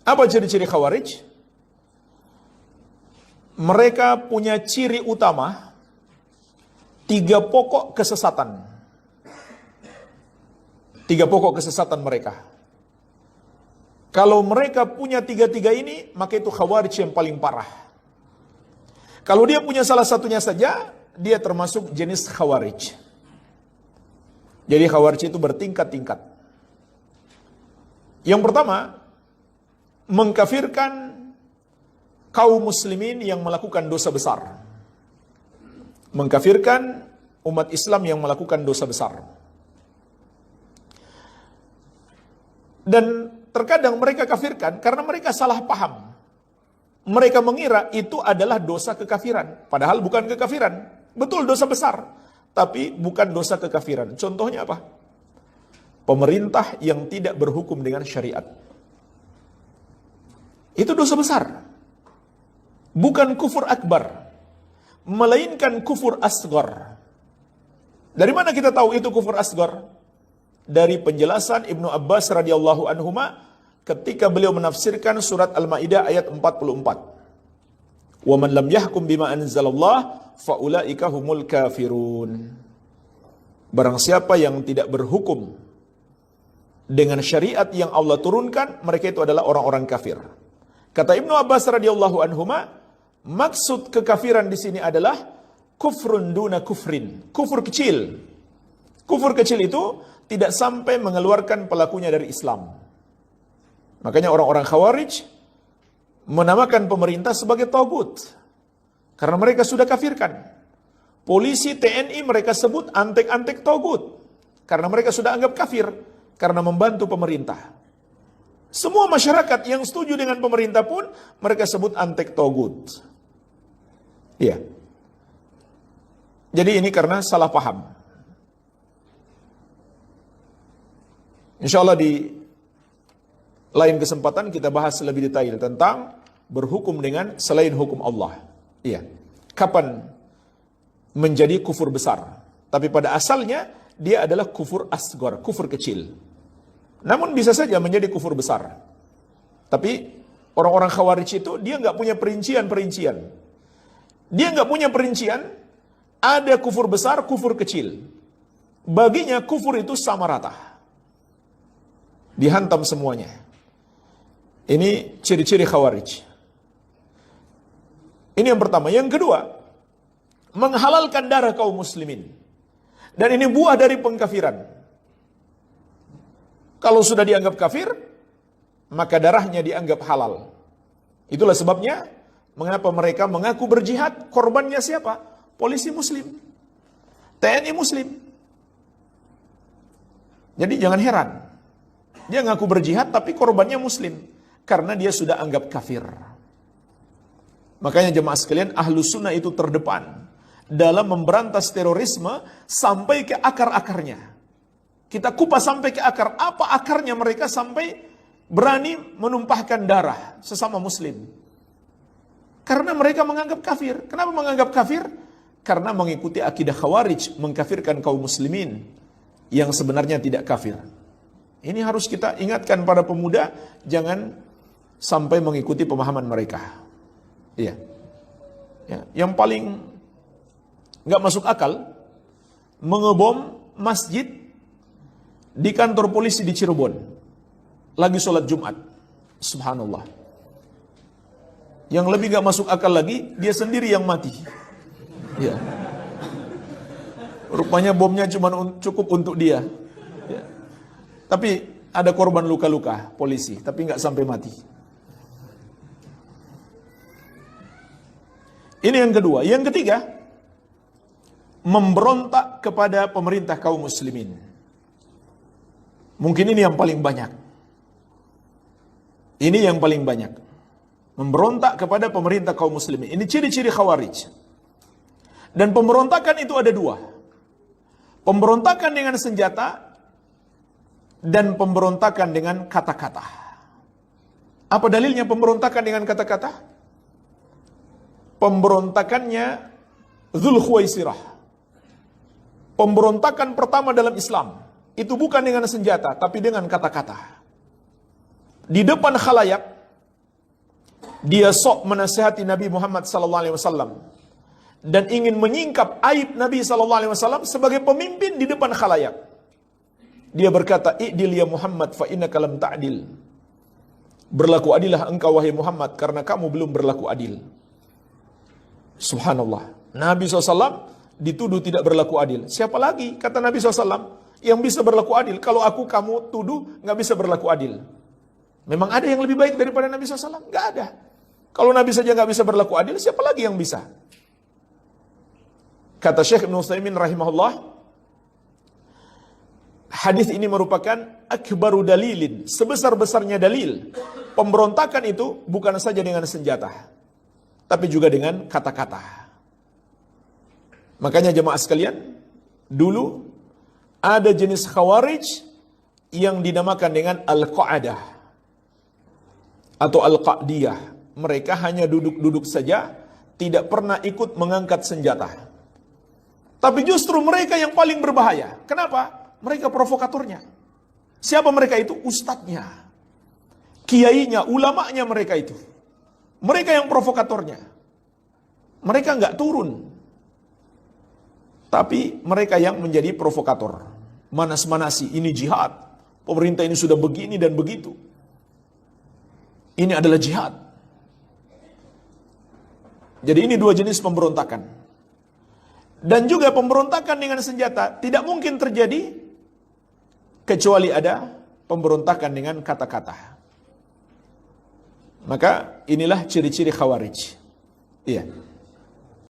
Apa ciri-ciri Khawarij? Mereka punya ciri utama 3 pokok kesesatan. 3 pokok kesesatan mereka. Kalau mereka punya 3 ini, maka itu Khawarij yang paling parah. Kalau dia punya salah satunya saja, dia termasuk jenis Khawarij. Jadi Khawarij itu bertingkat-tingkat. Yang pertama, mengkafirkan kaum muslimin yang melakukan dosa besar. Mengkafirkan umat Islam yang melakukan dosa besar. Dan terkadang mereka kafirkan karena mereka salah paham. Mereka mengira itu adalah dosa kekafiran. Padahal bukan kekafiran. Betul dosa besar. Tapi bukan dosa kekafiran. Contohnya apa? Pemerintah yang tidak berhukum dengan syariat. Itu dosa besar. Bukan kufur akbar. Melainkan kufur asgar. Dari mana kita tahu itu kufur asgar? Dari penjelasan Ibnu Abbas radhiyallahu anhuma ketika beliau menafsirkan surat Al-Maidah ayat 44. Wa man lam yahkum bima anzalallah fa ulaika humul kafirun. Barang siapa yang tidak berhukum dengan syariat yang Allah turunkan, mereka itu adalah orang-orang kafir. Kata Ibnu Abbas radhiyallahu anhuma, maksud kekafiran di sini adalah kufrun duna kufrin, kufur kecil. Kufur kecil itu tidak sampai mengeluarkan pelakunya dari Islam. Makanya orang-orang Khawarij menamakan pemerintah sebagai tagut. Karena mereka sudah kafirkan. Polisi, TNI mereka sebut antek-antek tagut. Karena mereka sudah anggap kafir. Karena membantu pemerintah. Semua masyarakat yang setuju dengan pemerintah pun mereka sebut antek tagut. Iya. Jadi ini karena salah paham. Insya Allah di lain kesempatan kita bahas lebih detail tentang berhukum dengan selain hukum Allah. Iya. Kapan menjadi kufur besar? Tapi pada asalnya dia adalah kufur asgar, kufur kecil. Namun bisa saja menjadi kufur besar. Tapi orang-orang Khawarij itu dia nggak punya perincian-perincian. Dia nggak punya perincian. Ada kufur besar, kufur kecil. Baginya kufur itu sama rata. Dihantam semuanya. Ini ciri-ciri Khawarij. Ini yang pertama. Yang kedua, menghalalkan darah kaum muslimin. Dan ini buah dari pengkafiran. Kalau sudah dianggap kafir, maka darahnya dianggap halal. Itulah sebabnya, mengapa mereka mengaku berjihad, korbannya siapa? Polisi muslim. TNI muslim. Jadi jangan heran. Dia ngaku berjihad tapi korbannya muslim. Karena dia sudah anggap kafir. Makanya jemaah sekalian, Ahlus Sunnah itu terdepan dalam memberantas terorisme sampai ke akar-akarnya. Kita kupas sampai ke akar. Apa akarnya mereka sampai berani menumpahkan darah sesama muslim? Karena mereka menganggap kafir. Kenapa menganggap kafir? Karena mengikuti akidah Khawarij, mengkafirkan kaum muslimin yang sebenarnya tidak kafir. Ini harus kita ingatkan para pemuda, jangan sampai mengikuti pemahaman mereka. Iya. Ya, yang paling nggak masuk akal, mengebom masjid di kantor polisi di Cirebon, lagi sholat Jumat. Subhanallah. Yang lebih nggak masuk akal lagi, dia sendiri yang mati. Ya. Rupanya bomnya cuma cukup untuk dia. Ya. Tapi ada korban luka-luka polisi, tapi nggak sampai mati. Ini yang kedua. Yang ketiga, memberontak kepada pemerintah kaum muslimin. Mungkin ini yang paling banyak. Ini yang paling banyak. Memberontak kepada pemerintah kaum muslimin. Ini ciri-ciri Khawarij. Dan pemberontakan itu ada dua. Pemberontakan dengan senjata dan pemberontakan dengan kata-kata. Apa dalilnya pemberontakan dengan kata-kata? Pemberontakannya Dzul Khuwaisirah. Pemberontakan pertama dalam Islam itu bukan dengan senjata, tapi dengan kata-kata. Di depan khalayak, Dia sok menasihati Nabi Muhammad SAW dan ingin menyingkap aib Nabi SAW sebagai pemimpin di depan khalayak. Dia berkata, "I'dil ya Muhammad fa innaka lam ta'dil." Berlaku adillah engkau wahai Muhammad karena kamu belum berlaku adil. Subhanallah. Nabi SAW dituduh tidak berlaku adil. Siapa lagi, kata Nabi SAW, yang bisa berlaku adil? Kalau aku kamu tuduh nggak bisa berlaku adil. Memang ada yang lebih baik daripada Nabi SAW? Nggak ada. Kalau Nabi saja nggak bisa berlaku adil, siapa lagi yang bisa? Kata Syekh Ibnu Utsaimin rahimahullah, hadis ini merupakan akbaru dalilin, sebesar-besarnya dalil. Pemberontakan itu bukan saja dengan senjata, tapi juga dengan kata-kata. Makanya jemaah sekalian, dulu ada jenis khawarij yang dinamakan dengan al-qa'adah atau al-qa'diyah. Mereka hanya duduk-duduk saja, tidak pernah ikut mengangkat senjata. Tapi justru mereka yang paling berbahaya. Kenapa? Mereka provokatornya. Siapa mereka itu? Ustadznya, kiainya, ulamanya mereka itu. Mereka yang provokatornya. Mereka nggak turun, tapi mereka yang menjadi provokator. Manas-manasi, ini jihad. Pemerintah ini sudah begini dan begitu. Ini adalah jihad. Jadi ini dua jenis pemberontakan. Dan juga pemberontakan dengan senjata tidak mungkin terjadi kecuali ada pemberontakan dengan kata-kata. Maka inilah ciri-ciri khawarij. Iya.